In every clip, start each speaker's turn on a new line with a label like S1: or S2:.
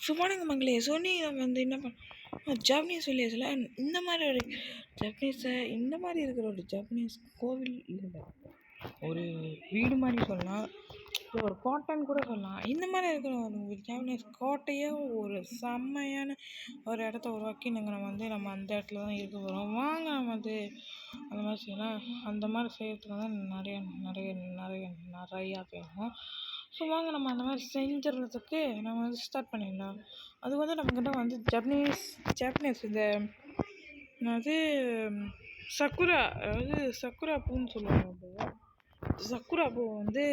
S1: சுமானுங்க மங்களே Sony நம்ம வந்து என்ன ஜாப்பனீஸ் வில்லேஜில் இந்த மாதிரி ஒரு ஜப்பனீஸை இந்த மாதிரி இருக்கிற ஒரு ஜப்பனீஸ் கோவில் இல்லை, ஒரு வீடு மாதிரி சொல்லலாம், ஒரு கோட்டைன்னு கூட சொல்லலாம். இந்த மாதிரி இருக்கிற ஒரு ஜப்பனீஸ் கோட்டையே ஒரு செம்மையான ஒரு இடத்த உருவாக்கி நம்ம அந்த இடத்துல தான் இருக்க போகிறோம். வாங்க நம்ம வந்து அந்த மாதிரி செய்யலாம். அந்த மாதிரி செய்யறதுக்கு தான் நிறையா வேணும். ஸோ வாங்க நம்ம அந்த மாதிரி செஞ்சிடறதுக்கு நம்ம வந்து ஸ்டார்ட் பண்ணிடலாம். அது வந்து நம்மக்கிட்ட வந்து ஜப்பனீஸ் இந்த அது சக்குரா, அதாவது சக்குரா பூன்னு சொல்லுவாங்க. சக்குரா பூ வந்து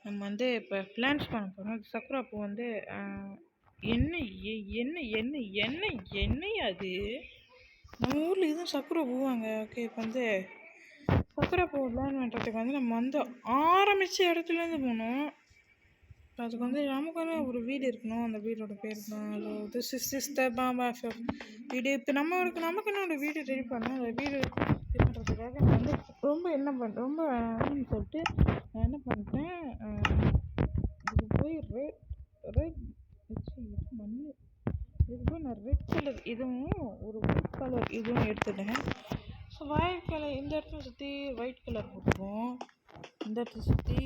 S1: நம்ம வந்து இப்போ பிளான்ஸ் பண்ண போகிறோம். சக்குரா பூ வந்து எண்ணெய் அது நம்ம ஊரில் இதுவும் சக்குரா பூவாங்க. ஓகே, இப்போ வந்து சக்குரா பூ பிளான் பண்ணுறதுக்கு வந்து நம்ம வந்து ஆரம்பித்த இடத்துலேருந்து போகணும். அதுக்கு வந்து நமக்கான ஒரு வீடு இருக்கணும். அந்த வீடோட பேர் தான் சிஸ்டர் பாபா வீடு. இப்போ நமக்குன்னு ஒரு வீடு ரெடி பண்ணோம். அந்த வீடு ரெடி பண்ணுறதுக்காக நான் வந்து ரொம்ப சொல்லிட்டு நான் என்ன பண்ணிட்டேன், இதுக்கு போய் ரெட் மண் இதுக்கு போய் நான் ரெட் கலர் இதுவும் ஒரு ஒயிட் கலர் இதுவும் எடுத்துட்டேன். ஸோ ஒயிட் கலர் இந்த இடத்துல சுற்றி ஒயிட் கலர் போட்டுருவோம், இந்த இடத்துல சுற்றி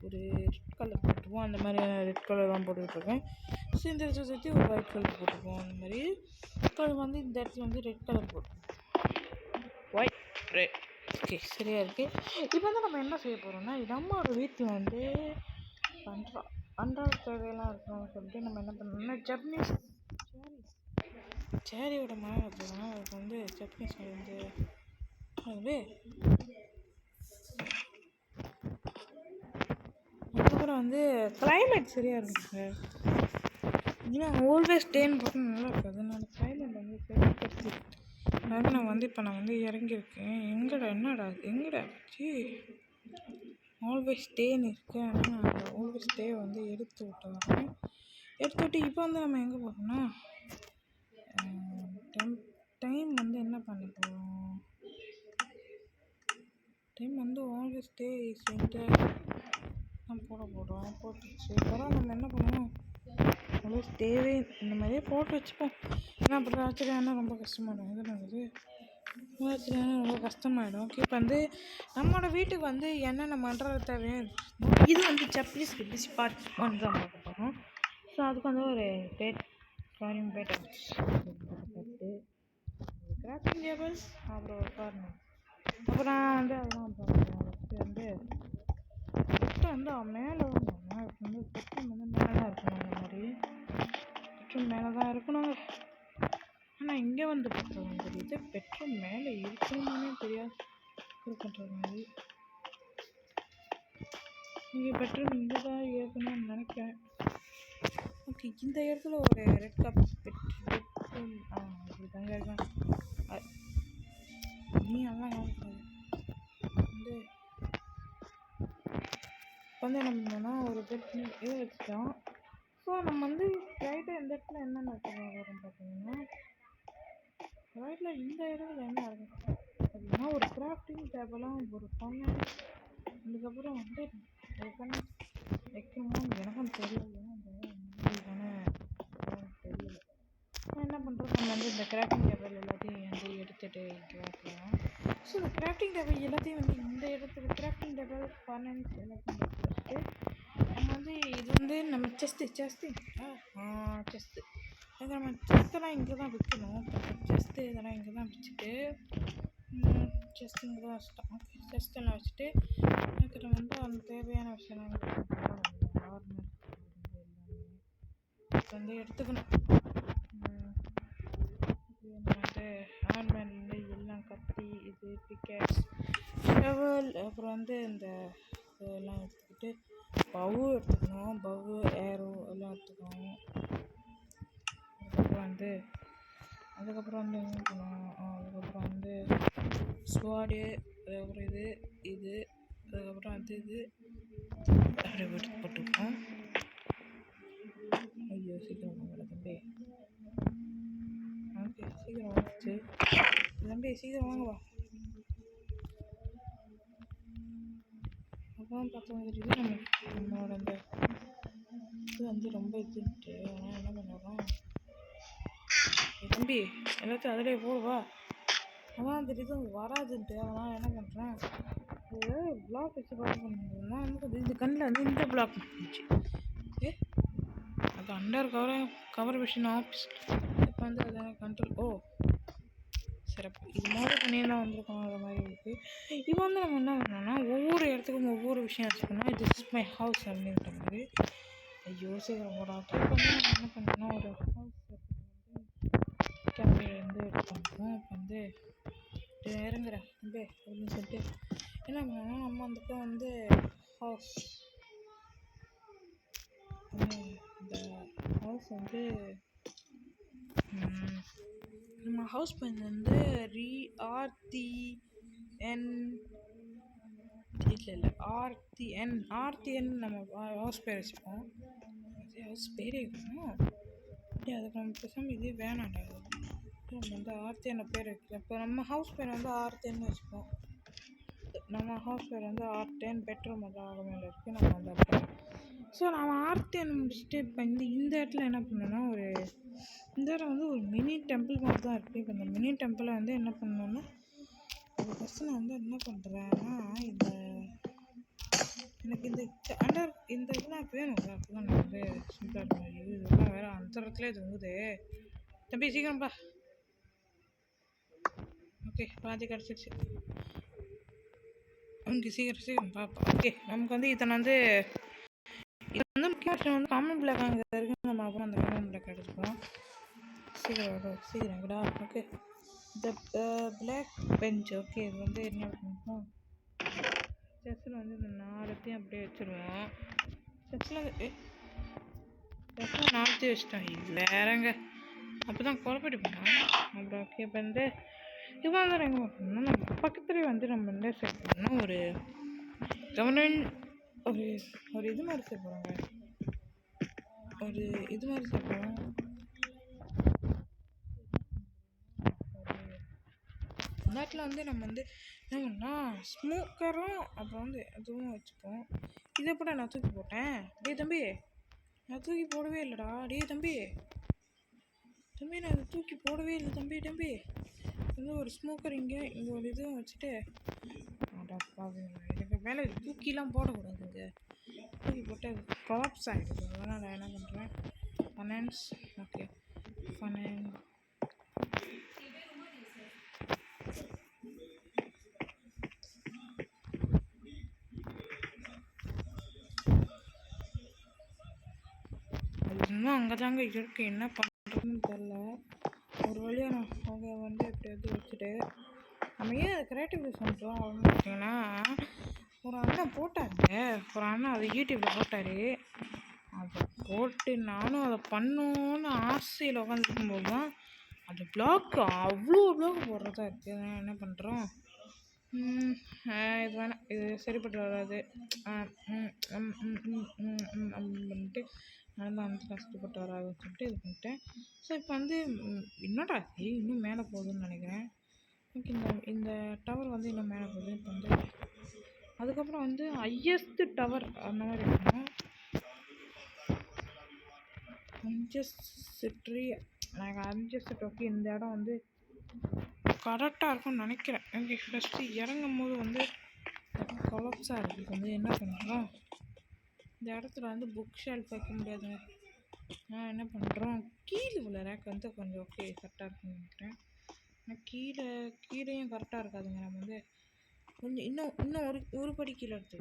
S1: ஒரு ரெட் கலர் போட்டுருவோம். அந்த மாதிரி ரெட் கலர் தான் போட்டுக்கிட்டுருக்கேன். ஸோ இந்த இடத்துல சுற்றி ஒரு ஒயிட் கலர் போட்டுருவோம். அந்த மாதிரி இப்போ வந்து இந்த இடத்துல வந்து ரெட் கலர் போட்டுருவோம், ஒயிட் ரெட். ஓகே, சரியாக இருக்குது. இப்போ வந்து நம்ம என்ன செய்ய போகிறோம்னா, நம்மளோட வீட்டில் வந்து அன்றாட தேவையெல்லாம் இருக்கணும்னு சொல்லிட்டு நம்ம என்ன பண்ணோம்னா ஜப்பனீஸ் சேரியோட மரம் வச்சுக்கோங்க. அதுக்கு வந்து ஜப்பனீஸ் வந்து அது அதுக்கப்புறம் வந்து கிளைமேட் சரியாக இருக்குங்க. ஏன்னா ஆல்வேஸ் டேன்னு போட்டு நல்லா இருக்குது. அதனால கிளைமேட் வந்து சரிப்படுத்தி அதாவது நான் வந்து இறங்கியிருக்கேன். எங்கடா ஆல்வேஸ் டேன்னு இருக்குது. ஆனால் நான் அந்த ஆல்வேஸ் டே வந்து எடுத்து விட்டு இப்போ வந்து நம்ம எங்கே போகிறோம்னா டைம் வந்து என்ன பண்ண போகிறோம், டைம் வந்து ஆல்வேஸ் டே சென்டர் நம்ம போட்டுச்சு. அப்புறம் நம்ம என்ன பண்ணுவோம், ஆல்வேஸ் டேவே இந்த மாதிரியே போட்டு வச்சுப்போம். ஏன்னா அப்புறம் ஆச்சரியம் ரொம்ப கஷ்டமாயிடும். ரொம்ப கஷ்டமாயிடும். ஓகே, இப்போ வந்து நம்மளோட வீட்டுக்கு வந்து என்னென்ன பண்ணுறது தேவையோ இது வந்து ஜப்பனீஸ் ஸ்பாட் பண்ணுறோம் பார்க்க போகிறோம். ஸோ அதுக்கு வந்து ஒரு கிராஃப்டிங் டேபிள், அப்புறம் ஒரு கார்னர், அப்புறம் வந்து அதெல்லாம் பண்ணுறோம். வந்து மேலே வந்து பெட்ரூம் வந்து மேலே தான் இருக்கணும். அந்த மாதிரி பெட்ரூம் மேலே தான் இருக்கணுங்க. ஆனால் இங்கே வந்து பெட்ரூம் தெரியுது, பெட்ரூம் மேலே இருக்கணுமானே தெரியாது பண்ணுற மாதிரி. இங்கே பெட்ரூம் இங்கே தான் இருக்கணும்னு நினைக்கிறேன். ஓகே, இந்த இடத்துல ஒரு ரெட் கப் பெட்ரூம் இப்படி தாங்க இருக்கலாம். நீ அதெல்லாம் காமிக்காது வந்து என்ன பண்ணோம்னா ஒரு பெட் இது வச்சுட்டோம். ஸோ நம்ம வந்து ரைட்டாக இந்த இடத்துல என்னென்ன வரும் பார்த்தீங்கன்னா, ரைட்டில் இந்த இடத்துல என்ன இருக்கும் அப்படின்னா ஒரு கிராஃப்டிங் டேபிளும் ஒரு பண்ண, அதுக்கப்புறம் வந்து ஒரு பண்ண வைக்கணும்னு எனக்கும் தெரியல. தெரியல நான் என்ன பண்ணுறோம், நம்ம வந்து இந்த கிராஃப்டிங் டேபிள் எல்லாத்தையும் வந்து எடுத்துகிட்டு இங்கே வைக்கலாம். ஸோ இந்த கிராஃப்டிங் டேபிள் எல்லாத்தையும் வந்து இந்த இடத்துல கிராஃப்டிங் டேபிள் பர்மனன்ட் எல்லாத்தையும் வச்சுட்டு நம்ம வந்து இது வந்து நம்ம செஸ்ட்டு நம்ம செஸ்ட்டெல்லாம் இங்கே தான் வைக்கணும். செஸ்ட்டு இதெல்லாம் இங்கே தான் வச்சுட்டு செஸ்ட் இங்கே தான் வச்சுட்டோம். ஓகே, செஸ்ட்டெல்லாம் வச்சுட்டு எனக்கு வந்து அந்த தேவையான விஷயம்லாம் நார்மல் வந்து எடுத்துக்கணும். வந்து ஆர்மெண்ட் எல்லாம் கத்தி இது பிக்கெட்ஸ் ஷவல், அப்புறம் வந்து இந்த இதெல்லாம் எடுத்துக்கிட்டு பவு எடுத்துக்கணும். பவு ஏரோ எல்லாம் எடுத்துக்கணும். அதுக்கப்புறம் வந்து என்ன பண்ணணும், அதுக்கப்புறம் வந்து ஸ்வாடு, அதுக்கப்புறம் இது அதுக்கப்புறம் வந்து இது அப்படியே போட்டுப்போம். ஐயோ சீக்கிரம் வாங்கல தம்பி. ஓகே, சீக்கிரம் வந்துச்சு தம்பி, சீக்கிரம் வாங்கவா. அப்புறம் பார்த்தோம் தெரியுது நம்மளோட அந்த இது வந்து ரொம்ப இதுன்ட்டு ஆனால் என்ன பண்ணுறோம், தம்பி எல்லாத்தையும் அதிலே போடுவா, அதான் தெரியுது வராதுன்ட்டு. அதனால் என்ன பண்ணுறேன், இது பிளாக் வச்சு கவர் பண்ணுறதுனா வந்து இந்த கண்ணில் வந்து இந்த பிளாக் இருந்துச்சு. அது அண்டர் கவர் மிஷின் ஆப்ஸ். இப்போ வந்து அதை கண்ட்ரோல் சிறப்பு. இது மாதிரி பண்ணியெல்லாம் வந்திருக்கணும். அது மாதிரி இருக்குது. இப்போ வந்து நம்ம என்ன பண்ணோம்னா ஒவ்வொரு இடத்துக்கும் ஒவ்வொரு விஷயம் வச்சுக்கணும். இது இஸ் மை ஹவுஸ் அப்படின்ற மாதிரி. ஐயோ சீக்கிரம் போடா. இப்போ வந்து நம்ம என்ன பண்ணோம்னா ஒரு ஹவுஸ் கேமரா வந்து எடுத்துக்கணும். இப்போ வந்து இறங்குறேன் அப்படின்னு சொல்லிட்டு என்ன பண்ணோம்னா நம்ம வந்துட்டு வந்து ஹவுஸ் இந்த ஹவுஸ் வந்து நம்ம ஹவுஸ் பேர் வந்து RTN இல்லை RTN நம்ம ஹவுஸ் பேர் வச்சுப்போம். ஹவுஸ் பேரே இருக்கணும். அதுக்கு நம்ம பேசாமல் இதே வேணாண்டா. நம்ம வந்து RTN பேர் வைக்கல. இப்போ நம்ம ஹவுஸ் பேர் வந்து RTN வச்சுப்போம். நம்ம ஹவுஸ் பேர் வந்து RTN பெட்ரூம் வந்து மேலே இருக்குது. நம்ம வந்து அப்போ ஸோ நம்ம RTN முடிச்சுட்டு இப்போ இந்த இடத்துல என்ன பண்ணோன்னா இந்த இடம் வந்து ஒரு மினி டெம்பிள் மாதிரி தான் இருக்குது. இப்போ இந்த மினி டெம்பிளை வந்து என்ன பண்ணணுன்னா ஒரு பர்சனை வந்து என்ன பண்ணுறேன்னா எனக்கு இந்த இதெல்லாம் வேணும்ல. அப்போ தான் வந்து சிம்பிளாக இருக்கும். இதெல்லாம் வேறு அந்தரத்துலேயே தூங்குது. தம்பி சீக்கிரம்ப்பா. ஓகே பாதி கிடச்சிருச்சு. ஓகே சீக்கிரம் பாப்பா. ஓகே நமக்கு வந்து இத்தனை வந்து இது வந்து முக்கிய விஷயம் வந்து காமன் பிளாக் அங்கே இருக்குது. நம்ம அப்புறம் அந்த காமன் பிளாக் எடுத்துப்போம். சீக்கிரம் விடா. ஓகே இந்த பிளாக் பெஞ்ச். ஓகே இது வந்து என்ன பண்ணுவோம், செஸ்ஸில் வந்து இந்த 4த்தையும் அப்படியே வச்சுருவோம். செஸ்ஸில் வச்சுட்டோம். வேறங்க அப்போ தான் குழப்பிட்டு போனோம். அப்புறம் ஓகே இப்போ வந்து இது வந்து எங்கே பண்ணோம்னா நம்ம பக்கத்துலேயே வந்து நம்ம வந்து செட் பண்ணோம். ஒரு கவர்மெண்ட் ஒரு இது மாதிரி செட் பண்ணுவாங்க. ஒரு இது மாதிரி செட் பண்ணுவோம். அந்த இடத்துல வந்து நம்ம வந்து என்ன பண்ணால் ஸ்மோக்கரும் அப்புறம் வந்து அதுவும் வச்சுப்போம். இதை கூட நான் தூக்கி போட்டேன். தம்பி நான் தூக்கி போடவே இல்லைடா. தம்பி நான் அதை தூக்கி போடவே இல்லை. தம்பி வந்து ஒரு ஸ்மோக்கர் இங்கே ஒரு இதுவும் வச்சுட்டு இதுக்கு மேலே தூக்கிலாம் போடக்கூடாதுங்க. தூக்கி போட்டு அது ப்ராப்ஸ் ஆகிடுது. அதனால் நான் என்ன பண்ணுறேன் ஃபைனான்ஸ். ஓகே ஃபைனான்ஸ் அது இன்னும் அங்கே தாங்க இருக்குது. என்ன பண்ணுறதுன்னு தெரில. ஒரு வழியாக நான் அவங்க வந்து எப்படியாவது வச்சுட்டு நம்ம ஏன் அதை கிரியேட்டிவ் பண்ணுறோம் அப்படின்னு பார்த்தீங்கன்னா ஒரு அண்ணன் போட்டாருங்க. ஒரு அண்ணன் அதை யூடியூப்பில் போட்டார். அதை போட்டு நானும் அதை பண்ணணுன்னு ஆசையில் உட்காந்துருக்கும்போது தான் அது பிளாக் அவ்வளோ பிளாக் போடுறதா இருக்குது. அதனால் என்ன பண்ணுறோம், இது வேணாம், இது சரிப்பட்டு வராது அப்படின்னு பண்ணிட்டு நான் தான் வந்து கஷ்டப்பட்டு வராதுன்னு சொல்லிட்டு இது பண்ணிட்டேன். ஸோ இப்போ வந்து என்னடா இன்னும் மேலே போகுதுன்னு நினைக்கிறேன். ஓகே இந்த டவர் வந்து இன்னும் மேலே போகுது. இப்போ வந்து அதுக்கப்புறம் வந்து ஹையஸ்ட் டவர் அந்த மாதிரி இருக்கணும். எனக்கு ஓகே இந்த இடம் வந்து கரெக்டாக இருக்கும்னு நினைக்கிறேன். ஓகே ஃபஸ்ட்டு இறங்கும் போது வந்து கொலப்ஸாக இருக்குது. வந்து என்ன பண்ணுறோம், இந்த இடத்துல வந்து புக் ஷெல்ஃப் வைக்க முடியாதுங்க. நான் என்ன பண்ணுறோம், கீழே உள்ள ரேக் வந்து கொஞ்சம் ஓகே கரெக்டாக இருக்குன்னு நினைக்கிறேன். ஆனால் கீழேயும் கரெக்டாக இருக்காதுங்க. நம்ம வந்து கொஞ்சம் இன்னும் ஒரு படி கீழே எடுத்து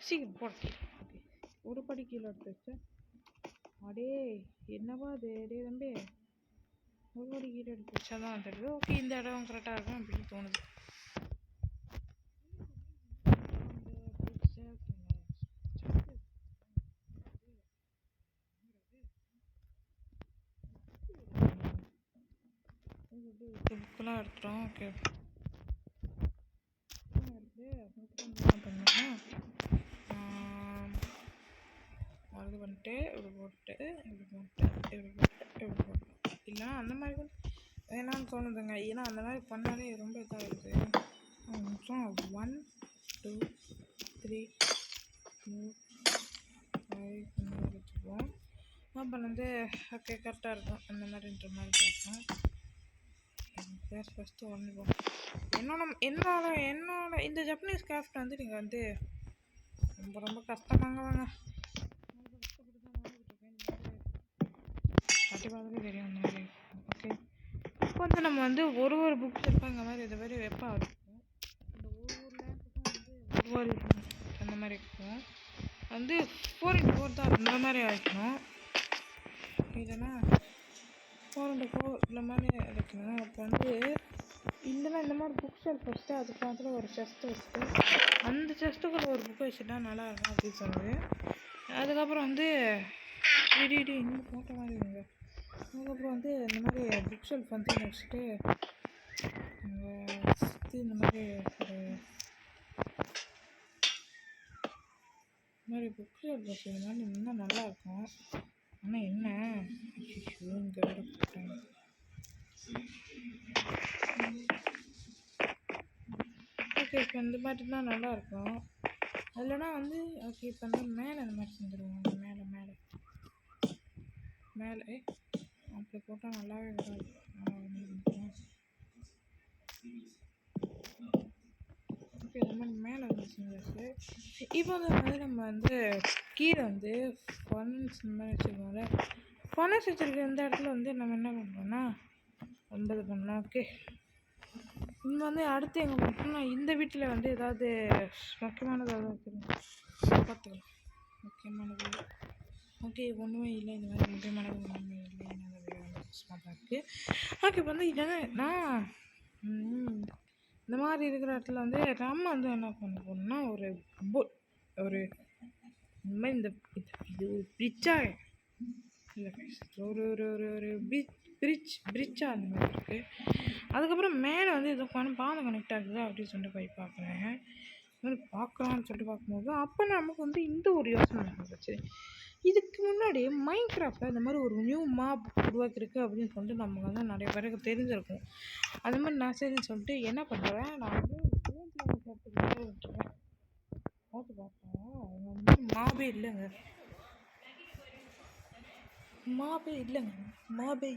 S1: சீக்கிரம் போட்டு ஓகே ஒரு படி கீழே எடுத்து வச்சு என்னவா அது தம்பி ஒரு படி கீழே எடுத்து வச்சா தான் தெரியுது. ஓகே இந்த இடம் கரெக்டாக இருக்கும் அப்படின்னு தோணுது. புக்கெல்லாம் எடுத்துட்டோம். ஓகே என்ன பண்ணோம்னா இது பண்ணிட்டு இப்படி போட்டு இல்லைனா அந்த மாதிரி கூட வேணான்னு தோணுதுங்க. ஏன்னா அந்த மாதிரி பண்ணாலே ரொம்ப இதாக இருக்குது. 1 2 3 4 மாதிரி வச்சுக்குவோம். அப்புறம் வந்து ஓகே கரெக்டாக இருக்கும் அந்த மாதிரின்ற மாதிரி பார்ப்போம். ஃபஸ்ட்டு ஒன்றுவோம். என்னோட இந்த ஜப்பனீஸ் கிராஃப்ட் வந்து நீங்கள் வந்து ரொம்ப ரொம்ப கஷ்டமாங்க வாங்க. கஷ்டப்பட்டு தான் வாங்கிட்டுருக்கேன். கட்டி பார்த்தாலே தெரியும் அந்த மாதிரி. ஓகே இப்போ வந்து நம்ம வந்து ஒரு புக்ஸ் இருப்பாங்க மாதிரி இது மாதிரி வெப்பம் இருக்கும். இந்த ஒவ்வொரு லேண்ட்ஸுக்கும் வந்து ஒவ்வொரு அந்த மாதிரி இருக்கும். வந்து 4x4 தான் இந்த மாதிரி வைக்கணும். இல்லைன்னா 4x4 இந்த மாதிரி வைக்கணும். அப்போ வந்து இல்லைன்னா இந்த மாதிரி புக் ஷெல்ஃப் வச்சுட்டு அதுக்கு பக்கத்தில் ஒரு செஸ்ட்டு வச்சுட்டு அந்த செஸ்ட்டுக்குள்ளே ஒரு புக் வச்சுட்டா நல்லாயிருக்கும் அப்படின்னு சொன்னது. அதுக்கப்புறம் வந்து இன்னும் போட்ட மாதிரி இருங்க. அதுக்கப்புறம் வந்து இந்த மாதிரி புக் ஷெல்ஃப் வந்து வச்சுட்டு இந்த மாதிரி புக் ஷெல்ஃப் வச்சுருந்தாலும் இன்னும் நல்லாயிருக்கும். ஆனால் என்ன இங்கே வேறு போட்டாங்க. ஓகே இப்போ இந்த மாதிரி தான் நல்லாயிருக்கும். இல்லைனா வந்து ஓகே இப்போ வந்து மேலே இந்த மாதிரி செஞ்சுருவாங்க. மேலே அப்படி போட்டால் நல்லாவே வராது. ஓகே இந்த மாதிரி மேலே வந்து செஞ்சாச்சு. இப்போ வந்து நம்ம வந்து கீழே வந்து ஃபர்னஸ் இந்த மாதிரி வச்சுருக்கோம்ல. ஃபர்னஸ் வச்சுருக்க இந்த இடத்துல வந்து நம்ம என்ன பண்ணுறோம்னா 9 பண்ணோம். ஓகே இங்கே வந்து அடுத்து எங்கே பண்ணோம்னா இந்த வீட்டில் வந்து ஏதாவது முக்கியமானது ஏதாவது வச்சுருக்கோம் பார்த்துக்கலாம். முக்கியமானது ஓகே ஒன்றுமே இல்லை. இந்த மாதிரி முக்கியமானது ஒன்றுமே இல்லை. என்னது சும்மா தான் இருக்குது. ஓகே இப்போ வந்து நான் இந்த மாதிரி இருக்கிற இடத்துல வந்து நம்ம வந்து என்ன பண்ண போகணும்னா ஒரு இந்த மாதிரி இந்த இது பிரிட்ஜாக இல்லை ஒரு ஒரு ஒரு ஒரு பிரிட்ஜாக அந்த மாதிரி இருக்குது. அதுக்கப்புறம் மேலே வந்து ஏதோ பாலம் கனெக்ட் ஆகுது அப்படின்னு சொல்லிட்டு போய் பார்க்குறேன். இந்த மாதிரி பார்க்கலான்னு சொல்லிட்டு பார்க்கும்போது அப்போ நமக்கு வந்து இந்த ஒரு யோசனை இருந்துச்சு. இதுக்கு முன்னாடி மைண்ட் கிராஃப்டில் இந்த மாதிரி ஒரு நியூ மாப் உருவாக்கிருக்கு அப்படின்னு சொல்லிட்டு நமக்கு வந்து நிறைய பேருக்கு தெரிஞ்சிருக்கும். அது மாதிரி நான் சரின்னு சொல்லிட்டு என்ன பண்ணுறேன், நான் வந்து விட்டுறேன். பார்த்து பார்த்தேன் அவங்க வந்து மாபே இல்லைங்க. மாபே இல்லை மாபே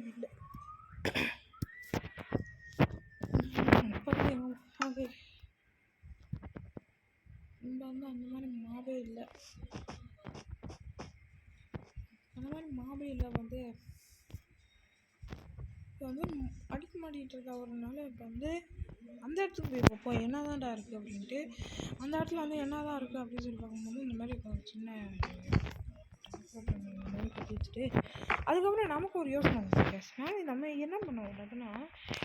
S1: இங்கே வந்து அந்த மாதிரி மாபே இல்லை. அந்த மாதிரி மாபையில் வந்து இப்போ வந்து அடுக்கு மாடிட்டு இருக்க ஒருனால இப்போ வந்து அந்த இடத்துக்கு போய் பார்ப்போம் என்ன தான்டா இருக்குது அப்படின்ட்டு. அந்த இடத்துல வந்து என்ன தான் இருக்குது அப்படின்னு சொல்லி பார்க்கும்போது இந்த மாதிரி ஒரு சின்ன கட்டி வச்சுட்டு அதுக்கப்புறம் நமக்கு ஒரு யோசனை வந்து நம்ம என்ன பண்ணுவோம் அப்படின்னா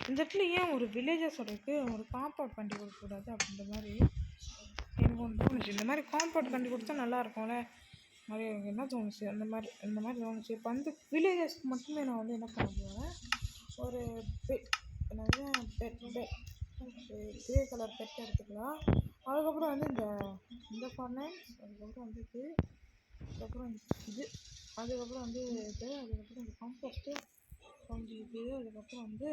S1: இந்த இடத்துல ஏன் ஒரு வில்லேஜஸோடக்கு ஒரு காம்பவுண்ட் பண்ணி கொடுக்கக்கூடாது அப்படின்ற மாதிரி எனக்கு ஒன்று தோணுச்சு. இந்த மாதிரி காம்பவுண்ட் பண்ணி கொடுத்தா நல்லாயிருக்கும்ல மாதிரி எனக்கு என்ன தோணுச்சு. இந்த மாதிரி தோணுச்சு. இப்போ வந்து வில்லேஜஸ்க்கு மட்டுமே நான் வந்து என்ன பண்ண போகிறேன், ஒரு பெட் கிரே கலர் பெட் எடுத்துக்கலாம். அதுக்கப்புறம் வந்து இந்த ஃபர்னஸ், அதுக்கப்புறம் வந்து அதுக்கப்புறம் இது, அதுக்கப்புறம் வந்து அதுக்கப்புறம் இந்த காம்போஸ்ட்டு கொஞ்சம் இது, அதுக்கப்புறம் வந்து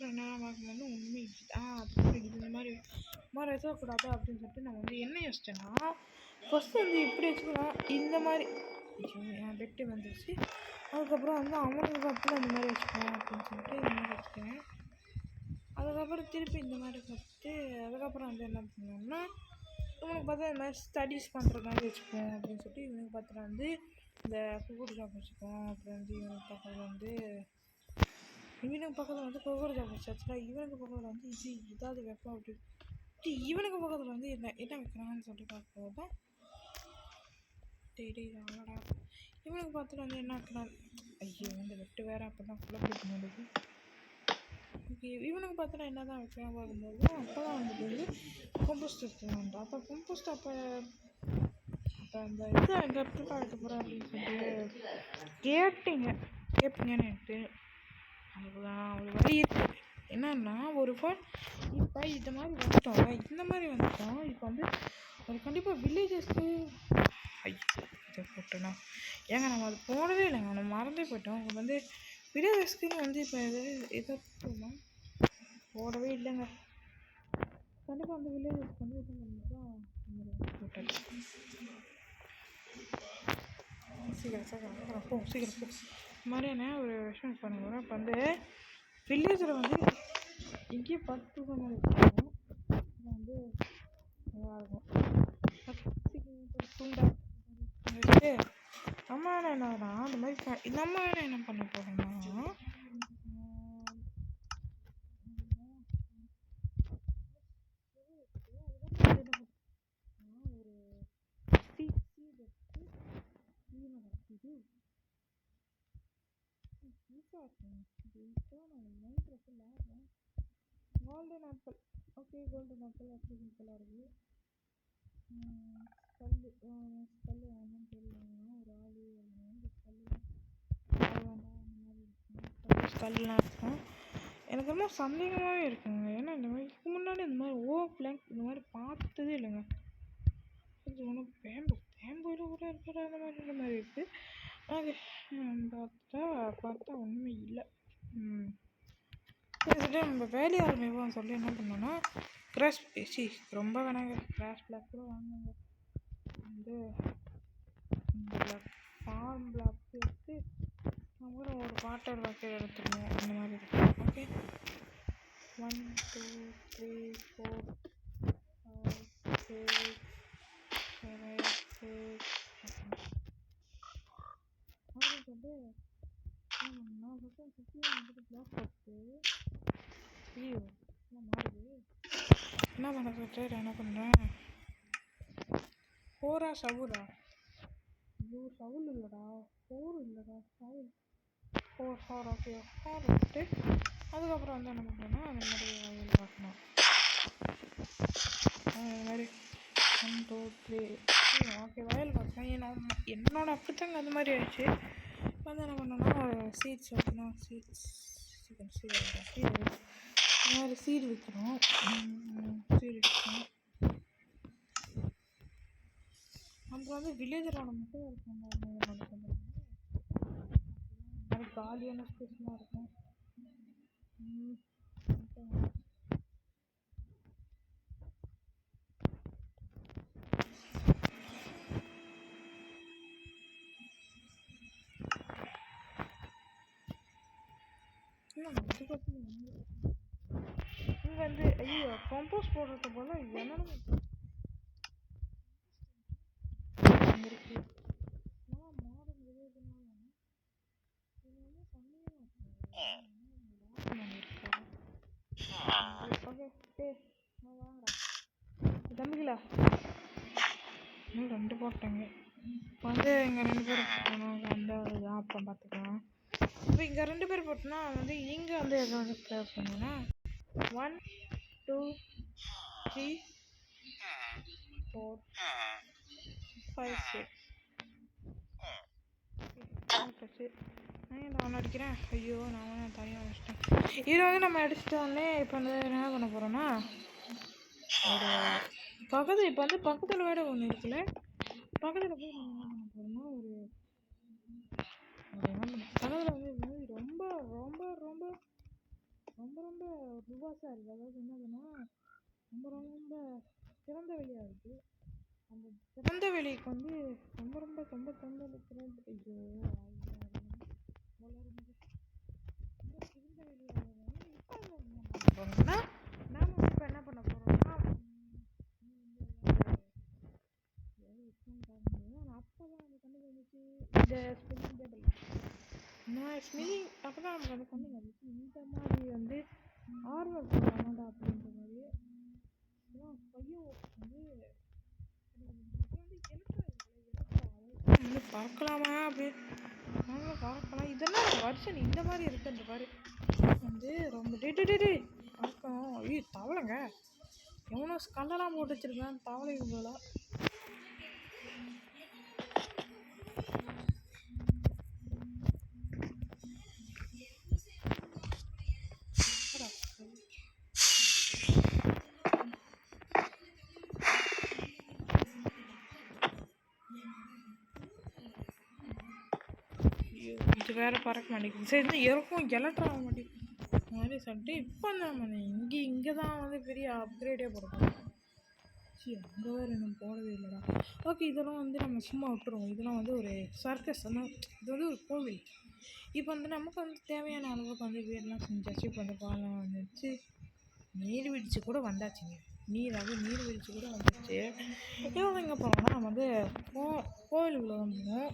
S1: என்னென்ன பார்க்கும்போது ஒன்றுமே அதுக்கப்புறம் இது இந்த மாதிரி வச்சக்கூடாது அப்படின்னு சொல்லிட்டு நான் வந்து என்ன யோசிச்சேன்னா ஃபஸ்ட்டு வந்து இப்படி வச்சுக்கலாம். இந்த மாதிரி என் பெட்டு வந்துருச்சு. அதுக்கப்புறம் வந்து அவனுக்கு பக்கத்தில் இந்த மாதிரி வச்சுக்கலாம் அப்படின்னு சொல்லிட்டு இந்த மாதிரி வச்சுக்கிறேன். அதுக்கப்புறம் திருப்பி இந்த மாதிரி வச்சுட்டு அதுக்கப்புறம் வந்து என்ன பண்ணோம்னா இவனுக்கு பார்த்தா இந்த மாதிரி ஸ்டடீஸ் பண்ணுற மாதிரி வச்சுப்போம் அப்படின்னு சொல்லிட்டு இவனுக்கு பார்த்தா வந்து இந்த குக்கூர் ஜாப் வச்சுப்போம். அப்புறம் வந்து இவனுக்கு பக்கத்தில் வந்து குக்கூர் ஜாப் வச்சு ஆக்சுவலாக இவனுக்கு பக்கத்தில் வந்து இதாவது வைப்போம் அப்படி இவனுக்கு பக்கத்தில் வந்து என்ன வைக்கிறான்னு சொல்லிட்டு பார்க்கும்போது தான் ஆடா இவனுக்கு பார்த்துட்டு வந்து என்ன வைக்கிறான். ஐயோ வந்து வெட்டு வேறு அப்போ தான் குழப்பிக்க முடியுது. ஓகே இவனுக்கு பார்த்துட்டு என்ன தான் வைக்கிறான் பார்க்கும்போது அப்போ தான் வந்து கம்போஸ்ட் எடுத்துக்கலான்டா. அப்போ கம்போஸ்ட் அப்போ அந்த இது அங்கே எப்படி வைக்க போகிறேன் அப்படின்னு சொல்லிட்டு கேட்பீங்கன்னு எனக்கு அதுதான் ஒரு வழி இருக்குது. என்னன்னா ஒரு இப்போ இந்த மாதிரி வந்துட்டோம். இப்போ வந்து ஒரு கண்டிப்பாக வில்லேஜஸ்க்கு இதை போட்டோன்னா ஏங்க நம்ம அது போடவே இல்லைங்க, நம்ம மறந்தே போயிட்டோம். இப்போ வந்து வில்லேஜஸ்க்குன்னு வந்து இப்போ எதை போடவே இல்லைங்க. கண்டிப்பாக அந்த வில்லேஜஸ்க்கு வந்து இது பண்ணிதான் போட்டாச்சு. சீக்கிரம் போ இந்த மாதிரியான ஒரு விஷயம் பண்ண போகிறேன். இப்போ வந்து வில்லேஜில் வந்து இங்கேயே பத்து மாதிரி இருக்கும். வந்து நல்லாயிருக்கும். துண்டா நம்ம என்னன்னா அந்த மாதிரி நம்ம என்ன பண்ண போகிறோம்னா golden apple. Okay, golden apple அப்படி சிம்பிளாக இருக்குது. ஸ்கல்லு வேணும்னு தெரியலன்னா ஒரு ஆளு ஸ்கல்லாம் இருக்கும். எனக்கு ரொம்ப சந்தேகமாகவே இருக்குங்க. ஏன்னா இந்த மாதிரி இதுக்கு முன்னாடி இந்த மாதிரி பிளாங்க் இந்த மாதிரி பார்த்ததே இல்லைங்க. இது ஒன்றும் பேம்போயில் கூட இருக்கிற அந்த மாதிரி இருக்குது. அது பார்த்தா ஒன்றுமே இல்லை. கிட்டத்தட்ட நம்ம வேலையை ஆரம்பிப்போம் சொல்லி என்ன பண்ணோன்னா ரொம்ப வேணாங்க. கிராஷ் பிளாக் கூட வாங்குவாங்க. வந்து இந்த பிளாக் ஃபார்ம் பிளாக் எடுத்து அப்புறம் ஒரு வாட்டர் பாக்கெட் எடுத்துக்கணும். அந்த மாதிரி இருக்கும். ஓகே, 1 2 3 4 5 6 7 8 அப்படின்னு சொல்லிட்டு வந்துட்டு பிளாக் போட்டு மாறுது. என்ன பண்ண சொல்லிட்டு என்ன பண்ணுறேன், ஃபோரா சவுலா சவுல் இல்லைடா, ஃபோர் இல்லைடா, ஃபோர் ஓகே ஃபோர் விட்டு அதுக்கப்புறம் வந்து என்ன பண்ணுறேன்னா அந்த மாதிரி வயல் பார்க்கணும். அது மாதிரி 1 2 3 ஓகே வயல் பார்க்கணும். என்னோட அப்படித்தாங்க அந்த மாதிரி ஆயிடுச்சு. வந்து என்ன பண்ணோன்னா சீட்ஸ் வைக்கணும். இந்த மாதிரி சீடு வைக்கணும். அப்புறம் வந்து வில்லேஜரோட மட்டும் இருக்கும். அது காலியான ஸ்பேஸ்லாம் இருக்கும். இங்கே வந்து ஐயோ கம்போஸ்ட் போடுறது போல என்னென்ன இருக்கு. மாடர்ன் வில்லேஜ்னால தம்பிங்களா இன்னும் 2 போட்டாங்க. இப்போ வந்து இங்கே 2 பேர் போகணும். வந்து அப்புறம் பார்த்துக்கலாம். இப்போ இங்கே 2 பேர் போட்டோன்னா வந்து இங்கே வந்து எதாவது ப்ளேஸ் பண்ணோன்னா 1 2 3 4 5 6 நான் அடிக்கிறேன். ஐயோ நான் தனியாக அடிச்சிட்டேன். இதை வந்து நம்ம அடிச்சிட்டோன்னே இப்போ வந்து என்ன பண்ண போகிறோன்னா ஒரு இப்போ வந்து பக்கத்தில் வேட ஒன்று இருக்குல்ல, பக்கத்தில் போய் நம்ம என்ன பண்ண போகிறோம்னா ஒரு பக்கத்தில் வந்து ரொம்ப ரொம்ப ரொம்ப ரொம்ப ரொம்ப ரிவாஸாக இருக்குது. அதாவது என்னதுன்னா ரொம்ப ரொம்ப திறந்த வெளியாக இருக்குது. அந்த திறந்த வெளிக்கு வந்து ரொம்ப ரொம்ப ரொம்ப திறந்த ஐயோ திறந்த வெளியில் நாம் வந்து இப்போ என்ன பண்ண போகிறோம்னா அப்போ தான் அந்த கண்ணு வந்துச்சு இந்த ஸ்பின்னிங் டேபிள். ஸ்பின்னிங் அப்போ தான் நமக்கு அந்த கண்ணு வந்துச்சு. இந்த மாதிரி வந்து ஆர்வம் போடலாமாடா அப்படின்ற மாதிரி பையன் வந்து வந்து பறக்கலாமா அப்படின்னு பறக்கலாம். இதெல்லாம் வருஷன் இந்த மாதிரி இருக்குது. அந்த மாதிரி வந்து ரொம்ப பறக்கணும். ஐயோ தவளைங்க எவனோ ஸ்கல்லெல்லாம் போட்டு வச்சிருக்கேன். தவளை போல இது வேறு பறக்க மாட்டேங்குது. சரி இந்த இறக்கும் எலக்ட்ராக மாட்டேங்குது மாதிரி சொல்லிட்டு இப்போ நம்ம இங்கே தான் வந்து பெரிய அப்கிரேடே போடுறோம். அங்கே வேறு இன்னும் போடவே இல்லைடா. ஓகே, இதெல்லாம் வந்து நம்ம சும்மா விட்டுருவோம். இதெல்லாம் வந்து ஒரு சர்க்கஸ். இது வந்து ஒரு கோவில். இப்போ வந்து நமக்கு வந்து தேவையான அளவுக்கு வந்து வீடெல்லாம் செஞ்சாச்சு. இப்போ வந்து பாலம் வந்துச்சு, நீர்வீழ்ச்சி கூட வந்தாச்சுங்க. நீர்வீழ்ச்சி கூட வந்துச்சு. இவங்க எங்கே போகிறோம்னா நம்ம வந்து கோவிலுக்குள்ளே தான் போவோம்.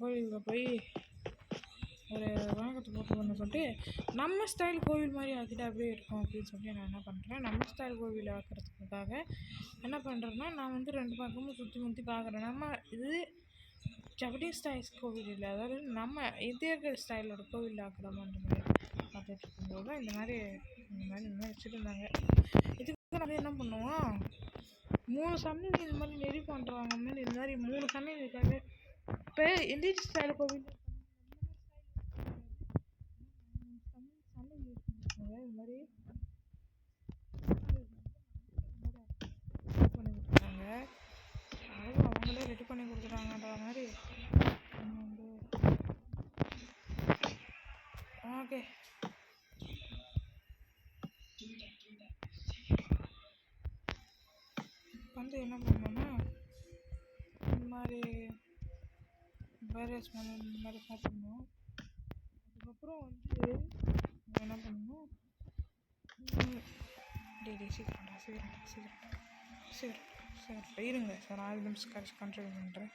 S1: கோவிலுக்குள்ளே போய் ஒரு வணக்கத்தை போட்டு பண்ண சொல்லிட்டு நம்ம ஸ்டைல் கோவில் மாதிரி ஆக்கிட்டு அப்படியே இருக்கும் அப்படின்னு சொல்லி நான் என்ன பண்ணுறேன், நம்ம ஸ்டைல் கோவில் ஆக்கிறதுக்காக என்ன பண்ணுறேன்னா, நான் வந்து 2 பக்கமும் சுற்றி பார்க்குறேன். நம்ம இது ஜப்பனீஸ் ஸ்டைல்ஸ் கோவில் இல்லை, அதாவது நம்ம இந்தியர்கள் ஸ்டைலோட கோவில் ஆக்கிறோமான்ற மாதிரி பார்த்துட்டு இருக்கும்போது தான் இந்த மாதிரி வச்சுருந்தாங்க. இதுக்கு நம்ம என்ன பண்ணுவோம், 3 சன்னதி இந்த மாதிரி நெறி பண்ணுறாங்க. இந்த மாதிரி 3 சன்னதி இருக்காது. இப்போ இந்திய ஸ்டைல் கோவில் இது மாதிரி பண்ணி கொடுத்துட்டாங்க. அதாவது அவங்களே ரெடி பண்ணி கொடுத்துட்டாங்கன்ற மாதிரி வந்து ஓகே. வந்து என்ன பண்ணோன்னா இந்த மாதிரி பேரேஜ் பண்ணி இந்த மாதிரி சாப்பிட்ணும். அதுக்கப்புறம் வந்து என்ன பண்ணணும், சீக்கிரம் இருங்க சார், 6 நிமிஷம் கன்ட்ரோல் பண்ணுறேன்.